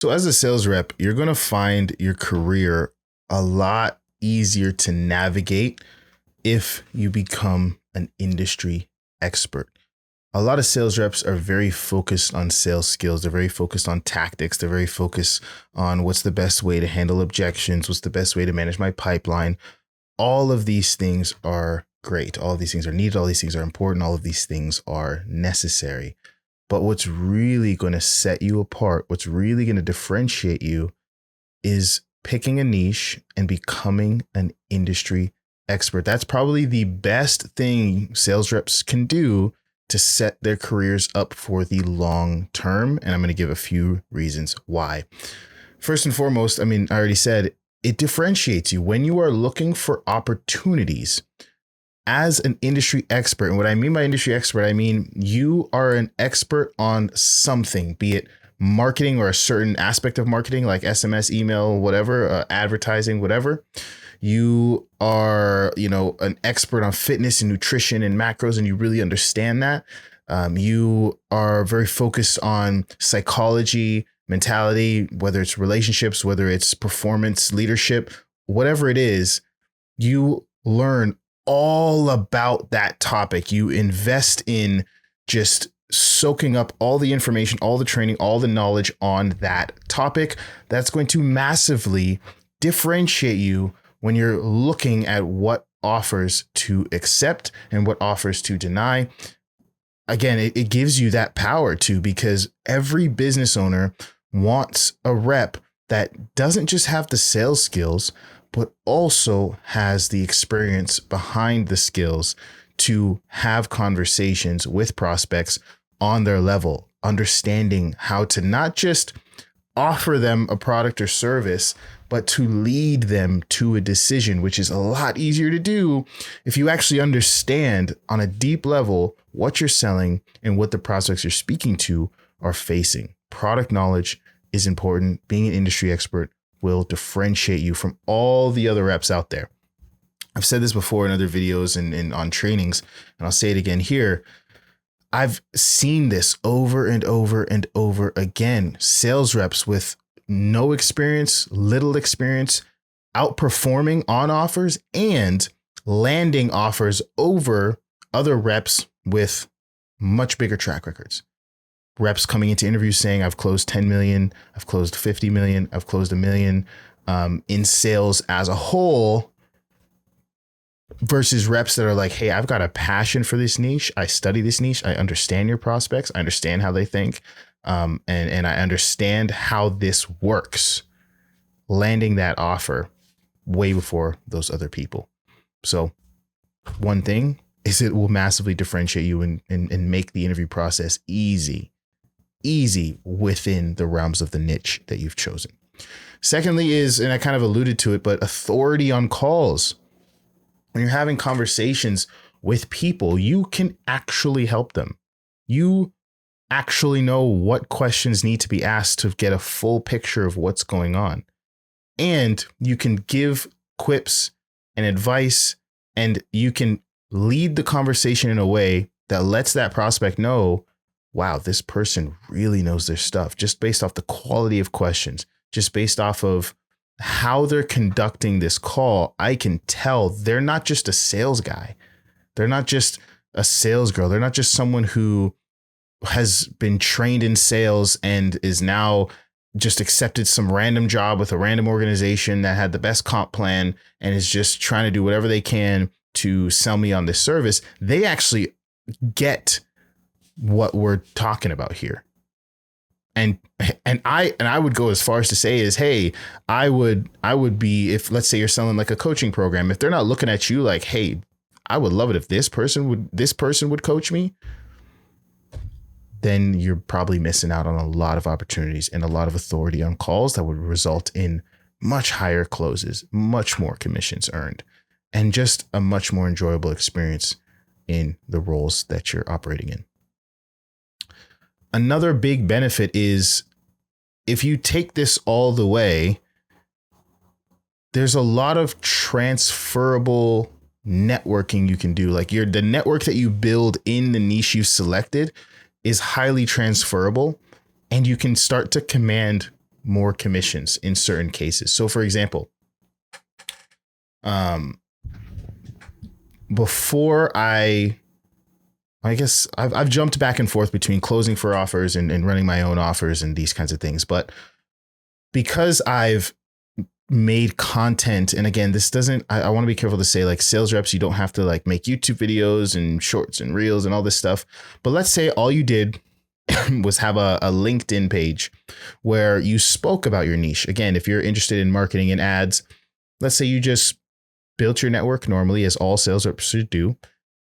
So as a sales rep, you're going to find your career a lot easier to navigate if you become an industry expert. A lot of sales reps are very focused on sales skills. They're very focused on tactics. They're very focused on what's the best way to handle objections, what's the best way to manage my pipeline. All of these things are great. All of these things are needed. All these things are important. All of these things are necessary. But what's really going to set you apart, what's really going to differentiate you is picking a niche and becoming an industry expert. That's probably the best thing sales reps can do to set their careers up for the long term. And I'm going to give a few reasons why. First and foremost, I already said it differentiates you when you are looking for opportunities as an industry expert. And what I mean by industry expert, I mean you are an expert on something, be it marketing or a certain aspect of marketing like SMS, email, whatever, advertising, whatever. You are, an expert on fitness and nutrition and macros, and you really understand that. You are very focused on psychology, mentality, whether it's relationships, whether it's performance, leadership, whatever it is, you learn all about that topic. You invest in just soaking up all the information, all the training, all the knowledge on that topic. That's going to massively differentiate you when you're looking at what offers to accept and what offers to deny. Again, it gives you that power too, because every business owner wants a rep that doesn't just have the sales skills, but also has the experience behind the skills to have conversations with prospects on their level, understanding how to not just offer them a product or service, but to lead them to a decision, which is a lot easier to do if you actually understand on a deep level what you're selling and what the prospects you're speaking to are facing. Product knowledge is important. Being an industry expert will differentiate you from all the other reps out there. I've said this before in other videos and on trainings, and I'll say it again here. I've seen this over and over and over again. Sales reps with no experience, little experience, outperforming on offers and landing offers over other reps with much bigger track records. Reps coming into interviews saying, I've closed 10 million, I've closed 50 million, I've closed $1 million in sales as a whole, versus reps that are like, hey, I've got a passion for this niche. I study this niche. I understand your prospects. I understand how they think. And I understand how this works. Landing that offer way before those other people. So one thing is it will massively differentiate you and make the interview process easy within the realms of the niche that you've chosen. Secondly is, and I kind of alluded to it, but authority on calls. When you're having conversations with people, you can actually help them. You actually know what questions need to be asked to get a full picture of what's going on. And you can give quips and advice, and you can lead the conversation in a way that lets that prospect know, wow, this person really knows their stuff, just based off the quality of questions, just based off of how they're conducting this call. I can tell they're not just a sales guy. They're not just a sales girl. They're not just someone who has been trained in sales and is now just accepted some random job with a random organization that had the best comp plan and is just trying to do whatever they can to sell me on this service. They actually get what we're talking about here. And I would go as far as to say is, hey, I would be, if let's say you're selling like a coaching program, if they're not looking at you like, hey, I would love it if this person would coach me, then you're probably missing out on a lot of opportunities and a lot of authority on calls that would result in much higher closes, much more commissions earned, and just a much more enjoyable experience in the roles that you're operating in. Another big benefit is if you take this all the way, there's a lot of transferable networking you can do. Like the network that you build in the niche you selected is highly transferable, and you can start to command more commissions in certain cases. So for example, before I guess I've jumped back and forth between closing for offers and running my own offers and these kinds of things. But because I've made content, and again, this doesn't, I want to be careful to say, like, sales reps, you don't have to like make YouTube videos and shorts and reels and all this stuff. But let's say all you did was have a LinkedIn page where you spoke about your niche. Again, if you're interested in marketing and ads, let's say you just built your network normally, as all sales reps should do,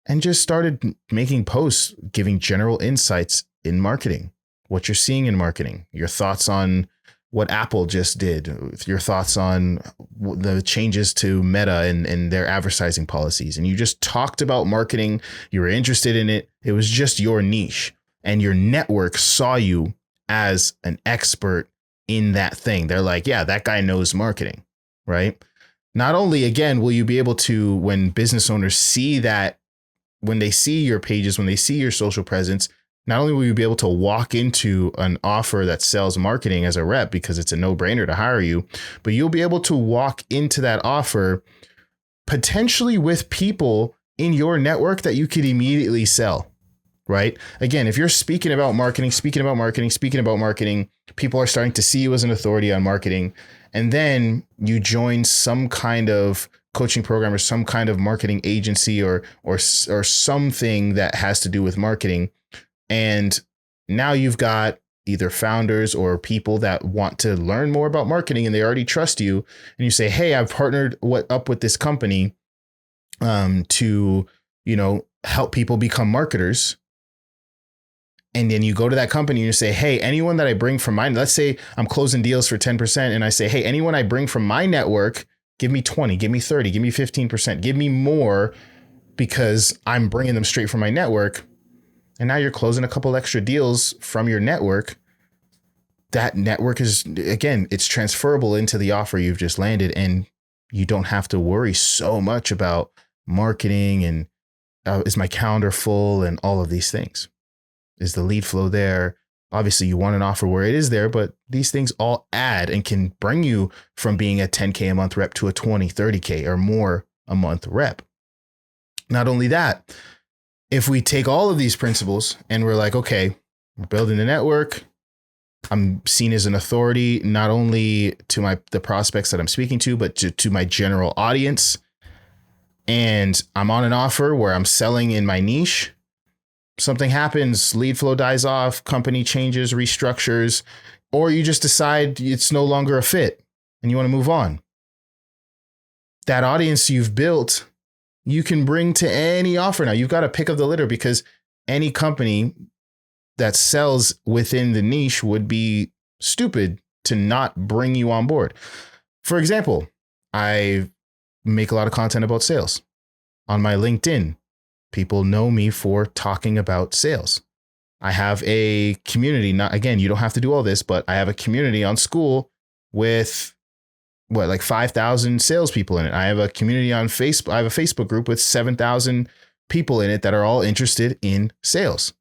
and just started making posts giving general insights in marketing, what you're seeing in marketing, your thoughts on what Apple just did, your thoughts on the changes to Meta and their advertising policies. And you just talked about marketing. You were interested in it. It was just your niche, and your network saw you as an expert in that thing. They're like, yeah, that guy knows marketing, right? Not only, again, will you be able to, when business owners see that, when they see your pages, when they see your social presence, not only will you be able to walk into an offer that sells marketing as a rep because it's a no-brainer to hire you, but you'll be able to walk into that offer potentially with people in your network that you could immediately sell, right? Again, if you're speaking about marketing, people are starting to see you as an authority on marketing, and then you join some kind of coaching program or some kind of marketing agency or something that has to do with marketing. And now you've got either founders or people that want to learn more about marketing, and they already trust you. And you say, hey, I've partnered up with this company to, help people become marketers. And then you go to that company and you say, hey, anyone that I bring from mine, let's say I'm closing deals for 10%. And I say, hey, anyone I bring from my network, give me 20, give me 30, give me 15%, give me more, because I'm bringing them straight from my network. And now you're closing a couple extra deals from your network. That network is, again, it's transferable into the offer you've just landed. And you don't have to worry so much about marketing and is my calendar full and all of these things. Is the lead flow there? Obviously, you want an offer where it is there, but these things all add and can bring you from being a 10K a month rep to a 20, 30K or more a month rep. Not only that, if we take all of these principles and we're like, okay, we're building a network, I'm seen as an authority, not only to the prospects that I'm speaking to, but to my general audience. And I'm on an offer where I'm selling in my niche. Something happens, lead flow dies off, company changes, restructures, or you just decide it's no longer a fit and you want to move on. That audience you've built, you can bring to any offer now. You've got a pick of the litter, because any company that sells within the niche would be stupid to not bring you on board. For example, I make a lot of content about sales on my LinkedIn. People know me for talking about sales. I have a community. Again, you don't have to do all this, but I have a community on School with like 5,000 salespeople in it. I have a community on Facebook. I have a Facebook group with 7,000 people in it that are all interested in sales.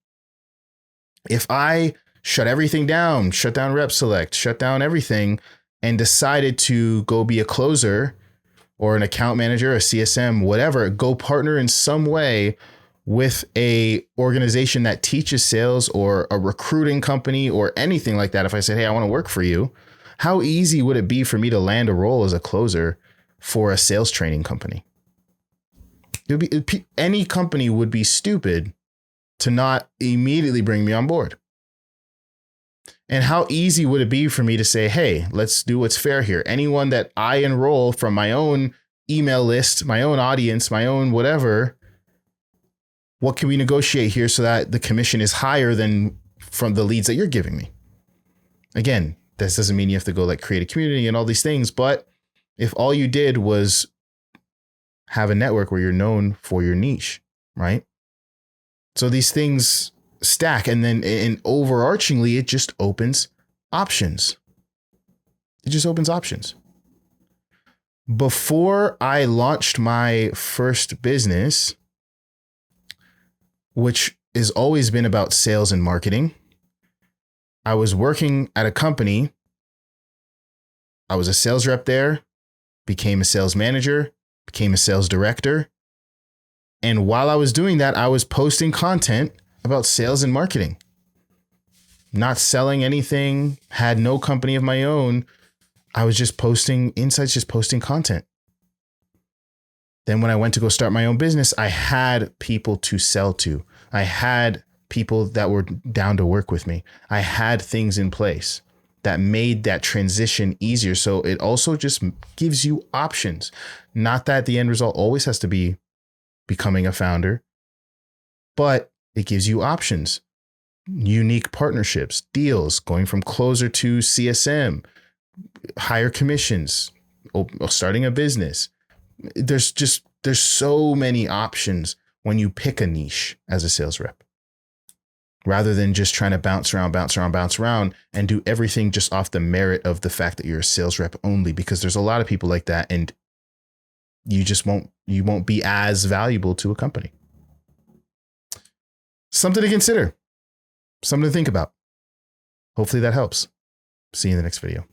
If I shut everything down, shut down Rep Select, shut down everything, and decided to go be a closer or an account manager, a CSM, whatever, go partner in some way with a organization that teaches sales or a recruiting company or anything like that. If I said, hey, I want to work for you, how easy would it be for me to land a role as a closer for a sales training company? Any company would be stupid to not immediately bring me on board. And how easy would it be for me to say, hey, let's do what's fair here. Anyone that I enroll from my own email list, my own audience, my own whatever, what can we negotiate here so that the commission is higher than from the leads that you're giving me? Again, this doesn't mean you have to go like create a community and all these things, but if all you did was have a network where you're known for your niche, right? So these things stack, and then overarchingly, it just opens options. It just opens options. Before I launched my first business, which has always been about sales and marketing, I was working at a company I was a sales rep there, became a sales manager, became a sales director. And while I was doing that, I was posting content about sales and marketing. Not selling anything, had no company of my own. I was just posting insights, just posting content. Then when I went to go start my own business, I had people to sell to. I had people that were down to work with me. I had things in place that made that transition easier. So it also just gives you options. Not that the end result always has to be becoming a founder, but it gives you options, unique partnerships, deals, going from closer to CSM, higher commissions, starting a business. There's so many options when you pick a niche as a sales rep, rather than just trying to bounce around and do everything just off the merit of the fact that you're a sales rep only, because there's a lot of people like that, and you won't be as valuable to a company. Something to consider, something to think about. Hopefully that helps. See you in the next video.